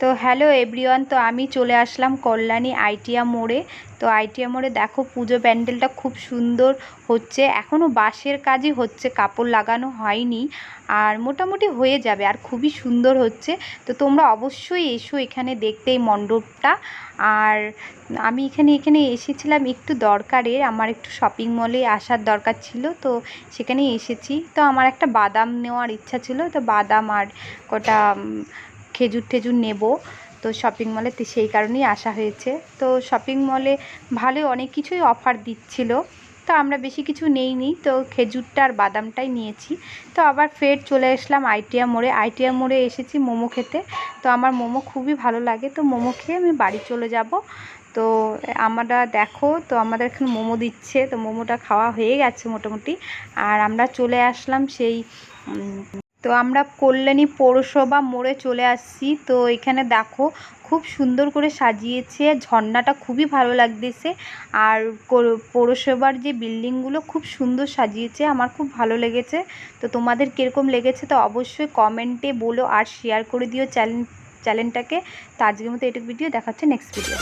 তো hello everyone, তো আমি চলে আসলাম কল্যাণী আইটিআই মোড়ে। তো আইটিআই মোড়ে দেখো পুজো প্যান্ডেলটা খুব সুন্দর হচ্ছে, এখনও বাঁশের কাজই হচ্ছে, কাপড় লাগানো হয়নি, আর মোটামুটি হয়ে যাবে, আর খুবই সুন্দর হচ্ছে। তো তোমরা অবশ্যই এসো এখানে দেখতে এই মণ্ডপটা। আর আমি এখানে এসেছিলাম একটু দরকারে, আমার একটু শপিং মলে আসার দরকার ছিল, তো সেখানেই এসেছি। তো আমার একটা বাদাম নেওয়ার ইচ্ছা ছিল, তো বাদাম আর কটা খেজুর টেজুর নেব, তো শপিং মলে সেই কারণেই আসা হয়েছে। তো শপিং মলে ভালোই অনেক কিছুই অফার দিচ্ছিল, তো আমরা বেশি কিছু নেইনি, তো খেজুরটা আর বাদামটাই নিয়েছি। তো আবার ফের চলে আসলাম আইটিআই মোড়ে। আইটিআই মোড়ে এসেছি মোমো খেতে, তো আমার মোমো খুবই ভালো লাগে, তো মোমো খেয়ে আমি বাড়ি চলে যাব। তো আমরা দেখো, তো আমাদের এখানে মোমো দিচ্ছে, তো মোমোটা খাওয়া হয়ে গেছে মোটামুটি। আর আমরা চলে আসলাম সেই তো আমরা কল্যাণী পৌরসভা মোড়ে চলে আসছি। তো এখানে দেখো খুব সুন্দর করে সাজিয়েছে, ঝর্ণাটা খুবই ভালো লাগতেছে। আর পৌরসভার যে বিল্ডিংগুলো খুব সুন্দর সাজিয়েছে, আমার খুব ভালো লেগেছে। তো তোমাদের কীরকম লেগেছে তো অবশ্যই কমেন্টে বলো, আর শেয়ার করে দিও চ্যানেলটাকে। তো আজকের মতো এটুকু ভিডিও, দেখাচ্ছে নেক্সট ভিডিও।